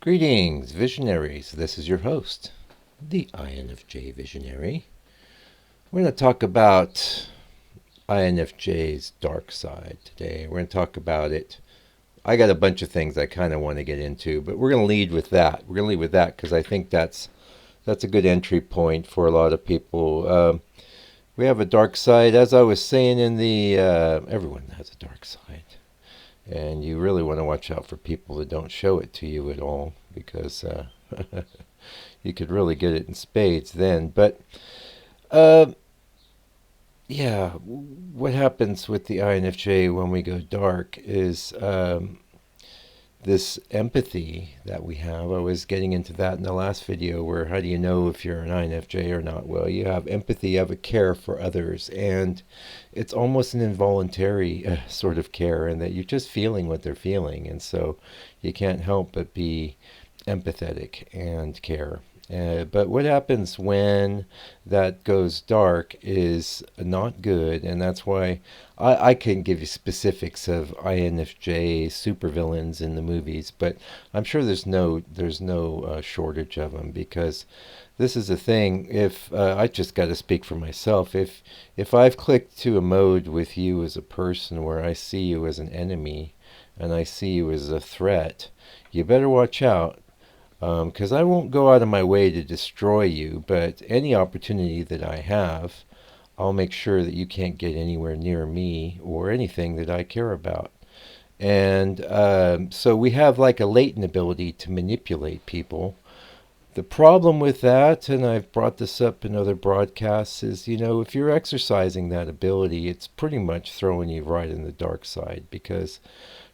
Greetings, visionaries. This is your host, the INFJ Visionary. We're going to talk about INFJ's dark side today. We're going to talk about it. I got a bunch of things I kind of want to get into, but we're going to lead with that. We're going to lead with that because I think that's a good entry point for a lot of people. We have a dark side, as I was saying in the everyone has a dark side. And you really want to watch out for people that don't show it to you at all, because you could really get it in spades then. But yeah, what happens with the INFJ when we go dark is this empathy that we have. I was getting into that in the last video, where how do you know if you're an INFJ or not? Well, you have empathy, you have a care for others, and it's almost an involuntary sort of care, in that you're just feeling what they're feeling, and so you can't help but be empathetic and care. But what happens when that goes dark is not good, and that's why I can give you specifics of INFJ supervillains in the movies, but I'm sure there's no shortage of them, because this is a thing. If I just got to speak for myself, if I've clicked to a mode with you as a person where I see you as an enemy and I see you as a threat, you better watch out, because I won't go out of my way to destroy you, but any opportunity that I have, I'll make sure that you can't get anywhere near me or anything that I care about. And so we have like a latent ability to manipulate people. The problem with that, and I've brought this up in other broadcasts, is, if you're exercising that ability, it's pretty much throwing you right in the dark side. Because,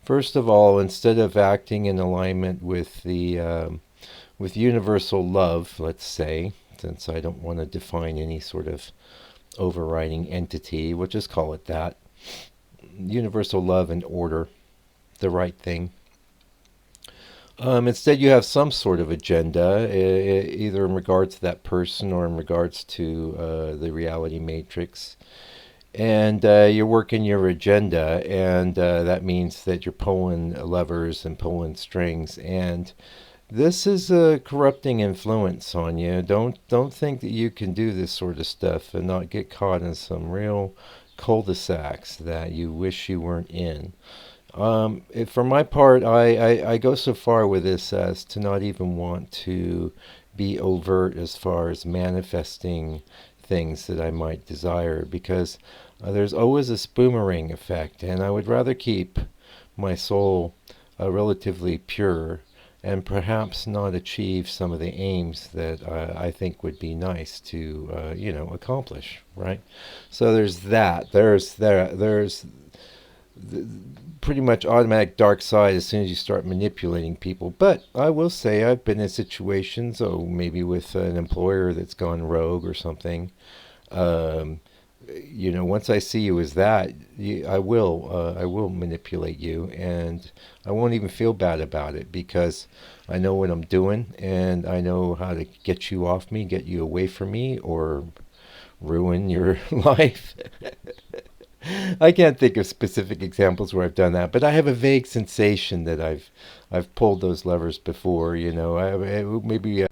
first of all, instead of acting in alignment with with universal love, let's say, since I don't want to define any sort of overriding entity, we'll just call it that. Universal love and order, the right thing. Instead, you have some sort of agenda, either in regards to that person or in regards to the reality matrix. And you're working your agenda, and that means that you're pulling levers and pulling strings. And this is a corrupting influence on you. Don't think that you can do this sort of stuff and not get caught in some real cul-de-sacs that you wish you weren't in. For my part, I go so far with this as to not even want to be overt as far as manifesting things that I might desire, because there's always this boomerang effect, and I would rather keep my soul relatively pure and perhaps not achieve some of the aims that I think would be nice to, accomplish, right? So there's that. There's pretty much automatic dark side as soon as you start manipulating people. But I will say I've been in situations, maybe with an employer that's gone rogue or something. Once I see you as that, I will manipulate you, and I won't even feel bad about it, because I know what I'm doing, and I know how to get you off me, get you away from me, or ruin your life. I can't think of specific examples where I've done that, but I have a vague sensation that I've pulled those levers before. Maybe.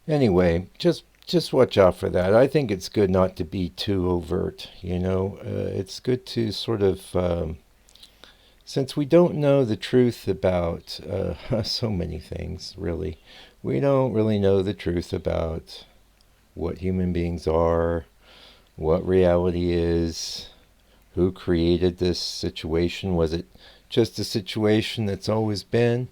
Anyway, just watch out for that. I think it's good not to be too overt. It's good to sort of, since we don't know the truth about so many things, really. We don't really know the truth about what human beings are, what reality is, who created this situation. Was it just a situation that's always been,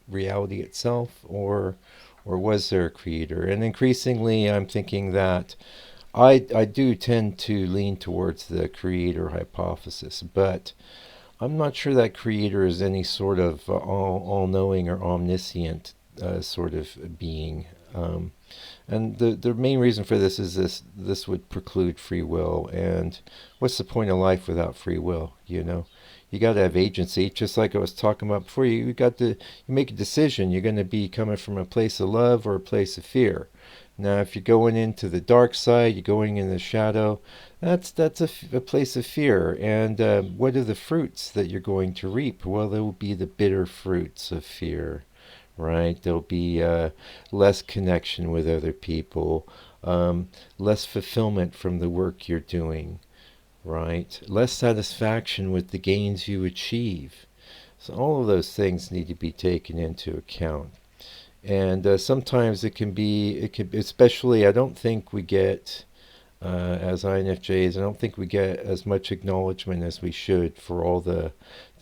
reality itself, or was there a creator? And increasingly, I'm thinking that I do tend to lean towards the creator hypothesis, but I'm not sure that creator is any sort of all-knowing or omniscient sort of being. And the main reason for this is this would preclude free will. And what's the point of life without free will? You got to have agency, just like I was talking about before. You make a decision. You're going to be coming from a place of love or a place of fear. Now, if you're going into the dark side, you're going in the shadow, that's a place of fear. And what are the fruits that you're going to reap? Well, there will be the bitter fruits of fear, right? There'll be less connection with other people, less fulfillment from the work you're doing, right? Less satisfaction with the gains you achieve. So all of those things need to be taken into account. And sometimes it can, especially, I don't think we get, as INFJs, I don't think we get as much acknowledgement as we should for all the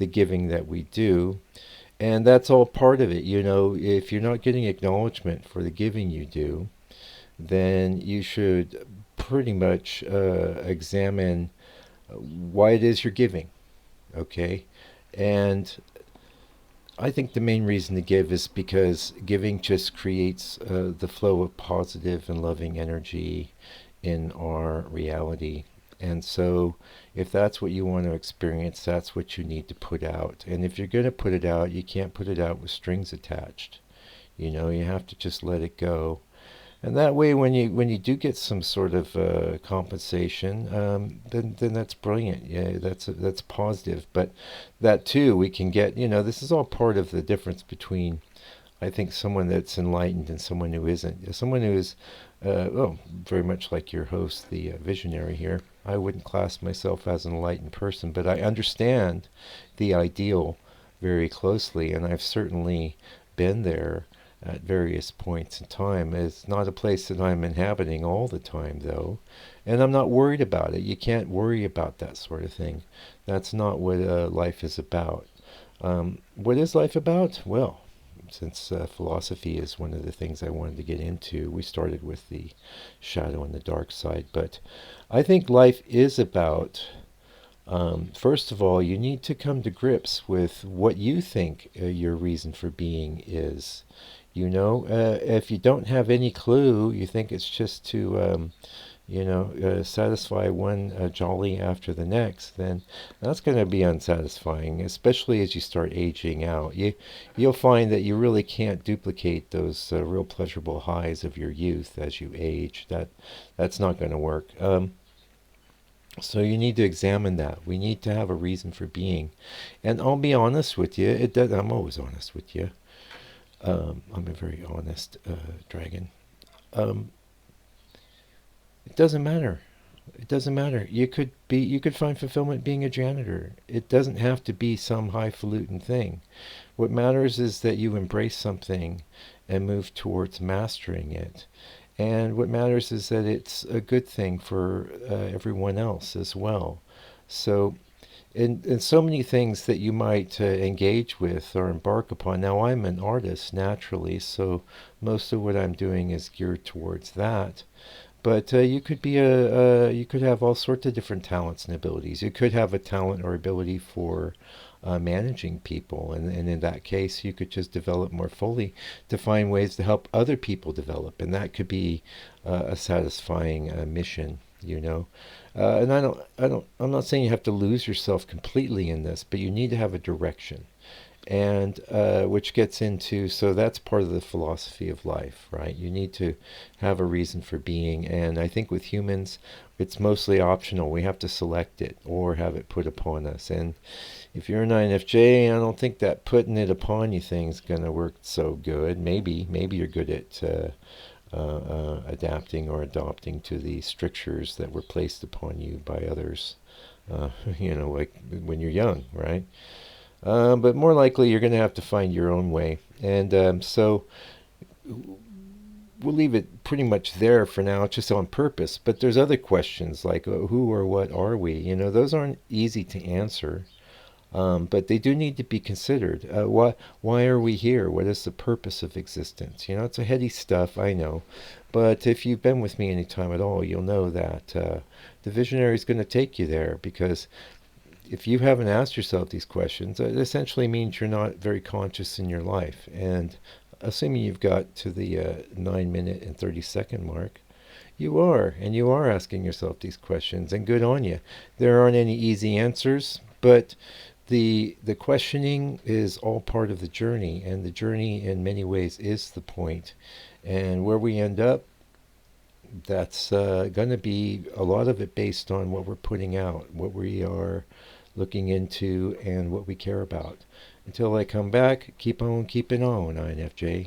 giving that we do. And that's all part of it. You know, if you're not getting acknowledgement for the giving you do, then you should pretty much examine why it is you're giving, okay? And I think the main reason to give is because giving just creates the flow of positive and loving energy in our reality. And so, if that's what you want to experience, that's what you need to put out. And if you're going to put it out, you can't put it out with strings attached. You know, you have to just let it go. And that way, when you do get some sort of compensation, then that's brilliant. Yeah, that's positive. But that too, we can get. You know, this is all part of the difference between, I think, someone that's enlightened and someone who isn't. Someone who is, well, very much like your host, the visionary here. I wouldn't class myself as an enlightened person, but I understand the ideal very closely, and I've certainly been there at various points in time. It's not a place that I'm inhabiting all the time, though, and I'm not worried about it. You can't worry about that sort of thing. That's not what life is about. What is life about? Well, since philosophy is one of the things I wanted to get into, we started with the shadow and the dark side. But I think life is about, first of all, you need to come to grips with what you think your reason for being is. You know, if you don't have any clue, you think it's just to, satisfy one jolly after the next, then that's going to be unsatisfying, especially as you start aging out. You'll find that you really can't duplicate those real pleasurable highs of your youth as you age. That's not going to work. So you need to examine that. We need to have a reason for being. And I'll be honest with you, I'm always honest with you. I'm a very honest dragon. Um, it doesn't matter. It doesn't matter. You could find fulfillment being a janitor. It doesn't have to be some highfalutin thing. What matters is that you embrace something and move towards mastering it. And what matters is that it's a good thing for everyone else as well. So in so many things that you might engage with or embark upon. Now, I'm an artist naturally, so most of what I'm doing is geared towards that. But you could have all sorts of different talents and abilities. You could have a talent or ability for managing people, and in that case, you could just develop more fully to find ways to help other people develop, and that could be a satisfying mission. You know, and I'm not saying you have to lose yourself completely in this, but you need to have a direction, and which gets into, so that's part of the philosophy of life, right? You need to have a reason for being, and I think with humans it's mostly optional. We have to select it or have it put upon us. And if you're an INFJ, I don't think that putting it upon you thing's going to work so good. Maybe you're good at adapting or adopting to the strictures that were placed upon you by others, like when you're young, right? But more likely, you're going to have to find your own way. And so we'll leave it pretty much there for now, just on purpose. But there's other questions like who or what are we? You know, those aren't easy to answer. But they do need to be considered. Why are we here? What is the purpose of existence? You know, it's a heady stuff, I know. But if you've been with me any time at all, you'll know that the visionary is going to take you there, because if you haven't asked yourself these questions, it essentially means you're not very conscious in your life. And assuming you've got to the 9 minute and 30-second mark, you are, and you are asking yourself these questions, and good on you. There aren't any easy answers, but the questioning is all part of the journey, and the journey in many ways is the point. And where we end up, that's going to be a lot of it based on what we're putting out, what we are looking into, and what we care about. Until I come back, keep on keeping on, INFJ.